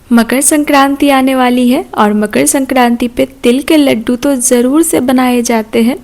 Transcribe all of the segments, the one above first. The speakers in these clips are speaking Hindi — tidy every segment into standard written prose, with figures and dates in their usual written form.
मकर संक्रांति आने वाली है और मकर संक्रांति पे तिल के लड्डू तो ज़रूर से बनाए जाते हैं।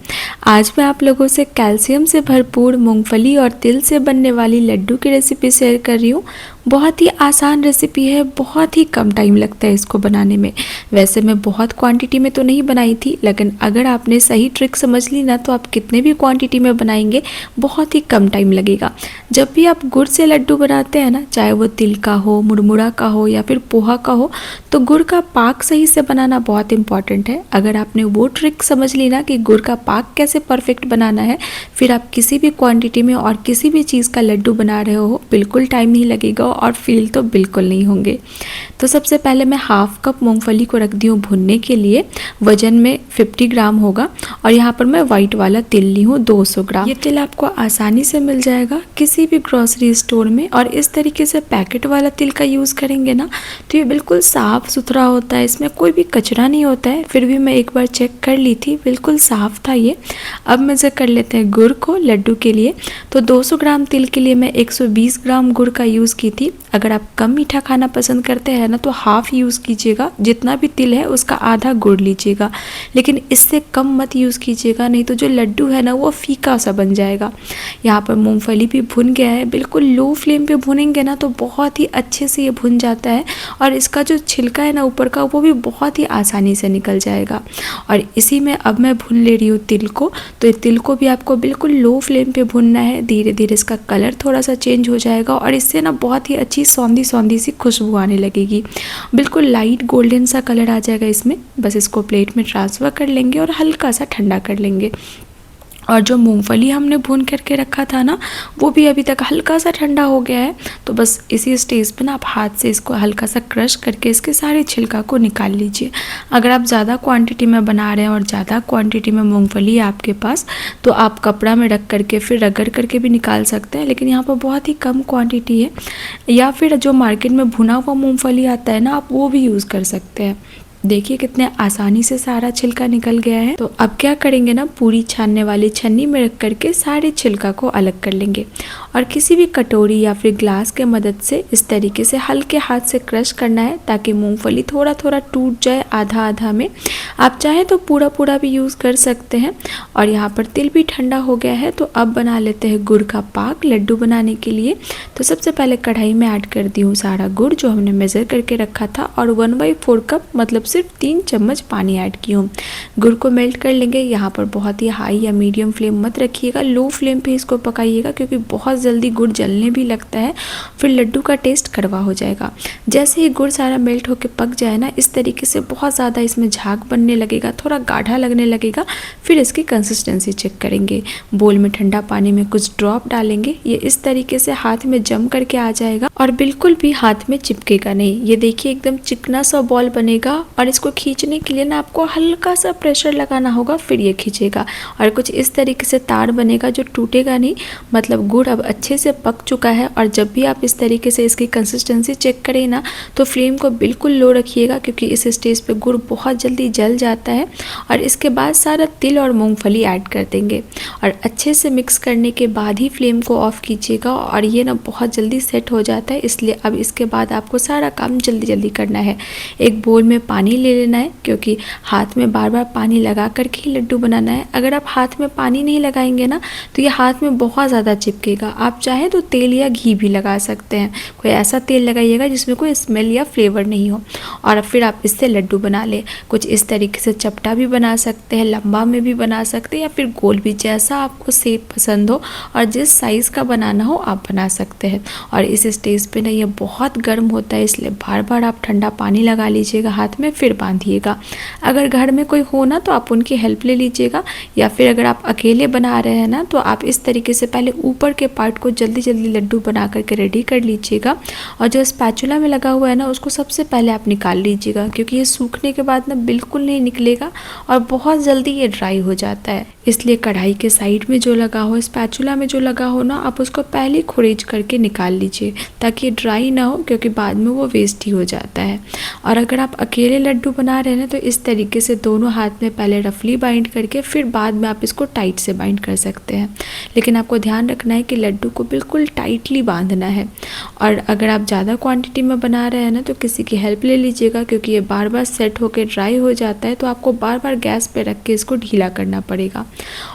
आज मैं आप लोगों से कैल्शियम से भरपूर मूंगफली और तिल से बनने वाली लड्डू की रेसिपी शेयर कर रही हूँ। बहुत ही आसान रेसिपी है, बहुत ही कम टाइम लगता है इसको बनाने में। वैसे मैं बहुत क्वांटिटी में तो नहीं बनाई थी, लेकिन अगर आपने सही ट्रिक समझ ली ना तो आप कितने भी क्वांटिटी में बनाएंगे बहुत ही कम टाइम लगेगा। जब भी आप गुड़ से लड्डू बनाते हैं ना, चाहे वो तिल का हो, मुरमुरा का हो या फिर पोहा का हो, तो गुड़ का पाक सही से बनाना बहुत इंपॉर्टेंट है। अगर आपने वो ट्रिक समझ ली ना कि गुड़ का पाक कैसे परफेक्ट बनाना है, फिर आप किसी भी क्वांटिटी में और किसी भी चीज़ का लड्डू बना रहे हो, बिल्कुल टाइम नहीं लगेगा और फील तो बिल्कुल नहीं होंगे। तो सबसे पहले मैं हाफ कप मूंगफली को रख दी हूँ भुनने के लिए। वजन में 50 ग्राम होगा और यहाँ पर मैं वाइट वाला तिल ली हूँ 200 ग्राम। ये तिल आपको आसानी से मिल जाएगा किसी भी ग्रोसरी स्टोर में, और इस तरीके से पैकेट वाला तिल का यूज़ करेंगे ना तो ये बिल्कुल साफ़ सुथरा होता है, इसमें कोई भी कचरा नहीं होता है। फिर भी मैं एक बार चेक कर ली थी, बिल्कुल साफ़ था ये। अब मेजर कर लेते हैं गुड़ को लड्डू के लिए। तो 200 ग्राम तिल के लिए मैं 120 ग्राम गुड़ का यूज़ की थी। अगर आप कम मीठा खाना पसंद करते हैं ना तो हाफ़ यूज़ कीजिएगा, जितना भी तिल है उसका आधा गुड़ लीजिएगा, लेकिन इससे कम मत यूज़ कीजिएगा, नहीं तो जो लड्डू है ना वो फीका सा बन जाएगा। यहाँ पर मूंगफली भी भुन गया है, बिल्कुल लो फ्लेम पे भुनेंगे ना तो बहुत ही अच्छे से ये भुन जाता है, और इसका जो छिलका है ना ऊपर का वो भी बहुत ही आसानी से निकल जाएगा। और इसी में अब मैं भून ले रही हूँ तिल को। तो ये तिल को भी आपको बिल्कुल लो फ्लेम पे भुनना है। धीरे धीरे इसका कलर थोड़ा सा चेंज हो जाएगा और इससे ना बहुत ही अच्छी सौंधी सौंधी सी खुशबू आने लगेगी। बिल्कुल लाइट गोल्डन सा कलर आ जाएगा इसमें। बस इसको प्लेट में ट्रांसफ़र कर लेंगे और हल्का सा ठंडा कर लेंगे। और जो मूंगफली हमने भून करके रखा था ना, वो भी अभी तक हल्का सा ठंडा हो गया है। तो बस इसी स्टेज पे ना आप हाथ से इसको हल्का सा क्रश करके इसके सारे छिलका को निकाल लीजिए। अगर आप ज़्यादा क्वांटिटी में बना रहे हैं और ज़्यादा क्वांटिटी में मूंगफली है आपके पास, तो आप कपड़ा में रख करके फिर रगड़ करके भी निकाल सकते हैं, लेकिन यहाँ पर बहुत ही कम क्वान्टिटी है। या फिर जो मार्केट में भुना हुआ मूँगफली आता है ना, आप वो भी यूज़ कर सकते हैं। देखिए कितने आसानी से सारा छिलका निकल गया है। तो अब क्या करेंगे ना, पूरी छानने वाली छन्नी में रख करके सारे छिलका को अलग कर लेंगे और किसी भी कटोरी या फिर ग्लास के मदद से इस तरीके से हल्के हाथ से क्रश करना है, ताकि मूंगफली थोड़ा थोड़ा टूट जाए आधा आधा में। आप चाहें तो पूरा पूरा भी यूज़ कर सकते हैं। और यहाँ पर तिल भी ठंडा हो गया है। तो अब बना लेते हैं गुड़ का पाक लड्डू बनाने के लिए। तो सबसे पहले कढ़ाई में ऐड कर दी हूँ सारा गुड़ जो हमने मेज़र करके रखा था, और 1/4 कप मतलब सिर्फ 3 चम्मच पानी ऐड की हूँ। गुड़ को मेल्ट कर लेंगे। यहाँ पर बहुत ही हाई या मीडियम फ्लेम मत रखिएगा, लो फ्लेम पे इसको पकाइएगा, क्योंकि बहुत जल्दी गुड़ जलने भी लगता है, फिर लड्डू का टेस्ट कड़वा हो जाएगा। जैसे ही गुड़ सारा मेल्ट होकर पक जाए ना, इस तरीके से बहुत ज़्यादा इसमें झाग बनने लगेगा, थोड़ा गाढ़ा लगने लगेगा। फिर इसकी कंसिस्टेंसी चेक करेंगे। बोल में ठंडा पानी में कुछ ड्रॉप डालेंगे। ये इस तरीके से हाथ में जम करके आ जाएगा और बिल्कुल भी हाथ में चिपकेगा नहीं। ये देखिए एकदम चिकना सा बॉल बनेगा, और इसको खींचने के लिए ना आपको हल्का सा प्रेशर लगाना होगा, फिर ये खींचेगा। और कुछ इस तरीके से तार बनेगा जो टूटेगा नहीं, मतलब गुड़ अब अच्छे से पक चुका है। और जब भी आप इस तरीके से इसकी कंसिस्टेंसी चेक करें ना, तो फ्लेम को बिल्कुल लो रखिएगा, क्योंकि इस स्टेज पे गुड़ बहुत जल्दी जल जाता है। और इसके बाद सारा तिल और मूंगफली ऐड कर देंगे और अच्छे से मिक्स करने के बाद ही फ्लेम को ऑफ कीजिएगा। और ये ना बहुत जल्दी सेट हो जाता है, इसलिए अब इसके बाद आपको सारा काम जल्दी जल्दी करना है। एक बोल में पानी ले लेना है, क्योंकि हाथ में बार बार पानी लगा करके ही लड्डू बनाना है। अगर आप हाथ में पानी नहीं लगाएंगे ना तो ये हाथ में बहुत ज़्यादा चिपकेगा। आप चाहें तो तेल या घी भी लगा सकते हैं। कोई ऐसा तेल लगाइएगा जिसमें कोई स्मेल या फ्लेवर नहीं हो, और फिर आप इससे लड्डू बना लें। कुछ इस तरीके से चपटा भी बना सकते हैं, लंबा में भी बना सकते हैं, या फिर गोल भी, जैसा आपको शेप पसंद हो और जिस साइज़ का बनाना हो आप बना सकते हैं। और इस स्टेज पे ना ये बहुत गर्म होता है, इसलिए बार बार आप ठंडा पानी लगा लीजिएगा हाथ में, फिर बांधिएगा। अगर घर में कोई हो ना तो आप उनकी हेल्प ले लीजिएगा, या फिर अगर आप अकेले बना रहे हैं ना तो आप इस तरीके से पहले ऊपर के पार्ट को जल्दी जल्दी लड्डू बना करके रेडी कर लीजिएगा। और जो स्पैचुला में लगा हुआ है ना, उसको सबसे पहले आप निकाल लीजिएगा, क्योंकि ये सूखने के बाद ना बिल्कुल नहीं निकलेगा और बहुत जल्दी ये ड्राई हो जाता है। इसलिए कढ़ाई के साइड में जो लगा हो, स्पैचुला में जो लगा हो ना, आप उसको पहले खुरेज करके निकाल लीजिए ताकि ये ड्राई ना हो, क्योंकि बाद में वो वेस्ट ही हो जाता है। और अगर आप अकेले लड्डू बना रहे हैं ना, तो इस तरीके से दोनों हाथ में पहले रफली बाइंड करके फिर बाद में आप इसको टाइट से बाइंड कर सकते हैं। लेकिन आपको ध्यान रखना है कि लड्डू को बिल्कुल टाइटली बांधना है। और अगर आप ज़्यादा क्वांटिटी में बना रहे हैं ना, तो किसी की हेल्प ले लीजिएगा, क्योंकि ये बार बार सेट होकर ड्राई हो जाता है, तो आपको बार बार गैस पे रख के इसको ढीला करना पड़ेगा।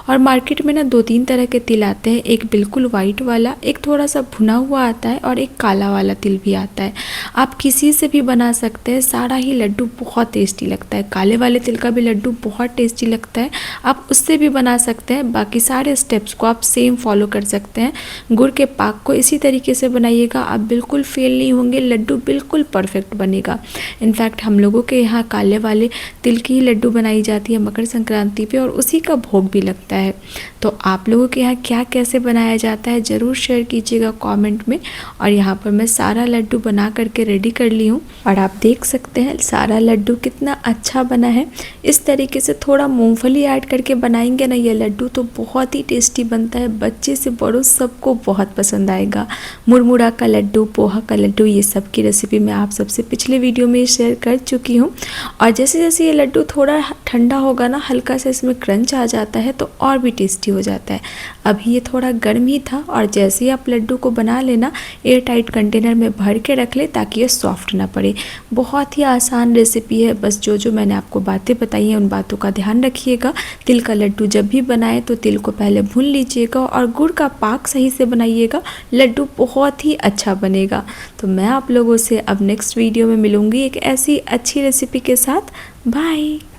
और मार्केट में ना 2-3 तरह के तिल आते हैं, एक बिल्कुल वाइट वाला, एक थोड़ा सा भुना हुआ आता है और एक काला वाला तिल भी आता है। आप किसी से भी बना सकते हैं, सारा ही लड्डू बहुत टेस्टी लगता है। काले वाले तिल का भी लड्डू बहुत टेस्टी लगता है, आप उससे भी बना सकते हैं। बाकी सारे स्टेप्स को आप सेम फॉलो कर सकते हैं। गुड़ के पाक को इसी तरीके से बनाइएगा, आप बिल्कुल फेल नहीं होंगे, लड्डू बिल्कुल परफेक्ट बनेगा। इनफैक्ट हम लोगों के यहाँ काले वाले तिल की ही लड्डू बनाई जाती है मकर संक्रांति पे, और उसी का भोग भी लगता है। तो आप लोगों के यहाँ क्या कैसे बनाया जाता है ज़रूर शेयर कीजिएगा कमेंट में। और यहाँ पर मैं सारा लड्डू बना करके रेडी कर ली हूँ, और आप देख सकते हैं सारा लड्डू कितना अच्छा बना है। इस तरीके से थोड़ा मूंगफली ऐड करके बनाएंगे ना ये लड्डू, तो बहुत ही टेस्टी बनता है। बच्चे से बड़ों सबको बहुत पसंद आएगा। मुरमुरा का लड्डू, पोहा का लड्डू, ये सब की रेसिपी मैं आप सबसे पिछले वीडियो में शेयर कर चुकी हूँ। और जैसे जैसे ये लड्डू थोड़ा ठंडा होगा ना, हल्का सा इसमें क्रंच आ जाता है, तो और भी टेस्टी हो जाता है। अभी ये थोड़ा गर्म ही था, और जैसे ही आप लड्डू को बना लेना, एयर टाइट कंटेनर में भर के रख ले ताकि ये सॉफ्ट ना पड़े। बहुत ही आसान रेसिपी है, बस जो मैंने आपको बातें बताई हैं उन बातों का ध्यान रखिएगा। तिल का लड्डू जब भी बनाएं तो तिल को पहले भून लीजिएगा और गुड़ का पाक सही से बनाइएगा, लड्डू बहुत ही अच्छा बनेगा। तो मैं आप लोगों से अब नेक्स्ट वीडियो में मिलूँगी एक ऐसी अच्छी रेसिपी के साथ। बाय।